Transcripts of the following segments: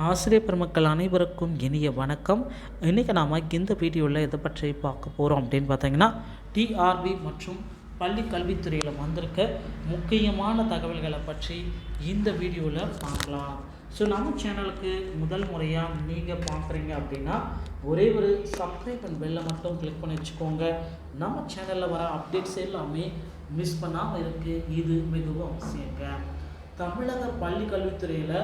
ஆசிரியர் பெருமக்கள் அனைவருக்கும் இனிய வணக்கம். இன்றைக்கி நாம் இந்த வீடியோவில் எதை பற்றி பார்க்க போகிறோம் அப்படின்னு பார்த்தீங்கன்னா, டிஆர்பி மற்றும் பள்ளி கல்வித்துறையில் வந்திருக்க முக்கியமான தகவல்களை பற்றி இந்த வீடியோவில் பார்க்கலாம். ஸோ நம்ம சேனலுக்கு முதல் முறையாக நீங்கள் பார்க்குறீங்க அப்படின்னா ஒரே ஒரு சப்ஸ்கிரைப் அண்ட் பெல்லை மட்டும் கிளிக் பண்ணி வச்சுக்கோங்க. நம்ம சேனலில் வர அப்டேட்ஸ் எல்லாமே மிஸ் பண்ணாமல் இருக்குது. இது மிகவும் அவசியங்க. தமிழக பள்ளி கல்வித்துறையில்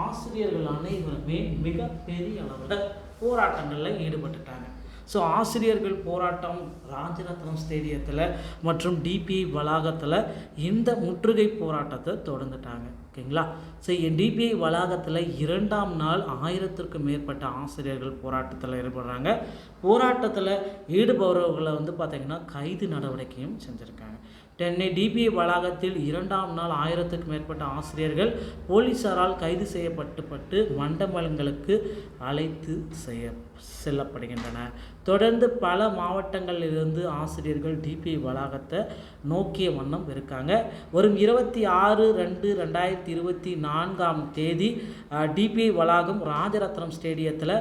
ஆசிரியர்கள் அனைவருமே மிக பெரிய அளவில் போராட்டங்களில் ஈடுபட்டுட்டாங்க. ஸோ ஆசிரியர்கள் போராட்டம் ராஜரத்னம் ஸ்டேடியத்தில் மற்றும் டிபிஐ வளாகத்தில் இந்த முற்றுகை போராட்டத்தை தொடர்ந்துட்டாங்க. ஓகேங்களா? ஸோ டிபிஐ வளாகத்தில் 2ஆம் நாள் 1000க்கும் மேற்பட்ட ஆசிரியர்கள் போராட்டத்தில் ஈடுபடுறாங்க. போராட்டத்தில் ஈடுபடுறவர்களை பார்த்திங்கன்னா கைது நடவடிக்கையும் செஞ்சுருக்காங்க. சென்னை டிபிஐ வளாகத்தில் 2ஆம் நாள் 1000க்கும் மேற்பட்ட ஆசிரியர்கள் போலீஸாரால் கைது செய்யப்பட்டு மண்டபங்களுக்கு அழைத்து செல்லப்படுகின்றனர். தொடர்ந்து பல மாவட்டங்களிலிருந்து ஆசிரியர்கள் டிபிஐ வளாகத்தை நோக்கிய வண்ணம் இருக்காங்க. வரும் 26/2/2024 டிபிஐ வளாகம் ராஜரத்னம் ஸ்டேடியத்தில்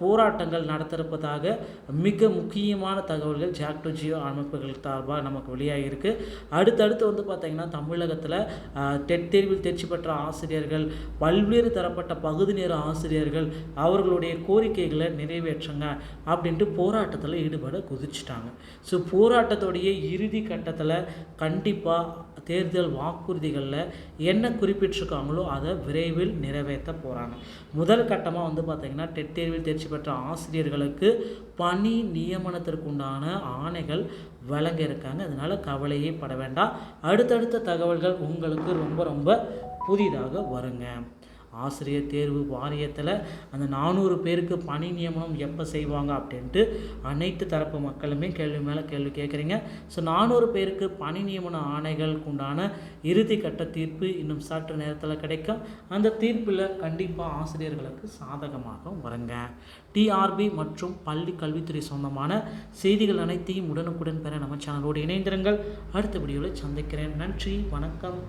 போராட்டங்கள் நடத்திருப்பதாக மிக முக்கியமான தகவல்கள் ஜாக் டு ஜியோ அமைப்புகள் சார்பாக நமக்கு வெளியாகிருக்கு. அடுத்தடுத்து பார்த்திங்கன்னா தமிழகத்தில் டெட் தேர்வில் தேர்ச்சி பெற்ற ஆசிரியர்கள், பல்வேறு தரப்பட்ட பகுதி நேர ஆசிரியர்கள் அவர்களுடைய கோரிக்கைகளை நிறைவேற்றுங்க அப்படின்ட்டு போராட்டத்தில் ஈடுபட குதிச்சிட்டாங்க. ஸோ போராட்டத்துடைய இறுதி கட்டத்தில் கண்டிப்பாக தேர்தல் வாக்குறுதிகளில் என்ன குறிப்பிட்டிருக்காங்களோ அதை விரைவில் நிறைவேற்ற போகிறாங்க. முதல் கட்டமாக பார்த்திங்கன்னா டெட் தேர்வில் தேர்ச்சி பெற்ற ஆசிரியர்களுக்கு பணி நியமனத்திற்குண்டான ஆணைகள் வழங்க இருக்காங்க. அதனால் கவலையே பட வேண்டாம். அடுத்தடுத்த தகவல்கள் உங்களுக்கு ரொம்ப ரொம்ப புதிதாக வருங்க. ஆசிரியர் தேர்வு வாரியத்தில் அந்த 400 பேருக்கு பணி நியமனம் எப்போ செய்வாங்க அப்படின்ட்டு அனைத்து தரப்பு மக்களுமே கேள்வி மேலே கேள்வி கேட்குறீங்க. ஸோ 400 பேருக்கு பணி நியமன ஆணைகளுக்கு உண்டான இறுதி கட்ட தீர்ப்பு இன்னும் சற்று நேரத்தில் கிடைக்கும். அந்த தீர்ப்பில் கண்டிப்பாக ஆசிரியர்களுக்கு சாதகமாக வருங்க. டிஆர்பி மற்றும் பள்ளி கல்வித்துறை சொந்தமான செய்திகள் அனைத்தையும் உடனுக்குடன் பெற நம்ம சேனலோடு இணைந்திருங்கள். அடுத்த வீடியோவில் சந்திக்கிறேன். நன்றி, வணக்கம்.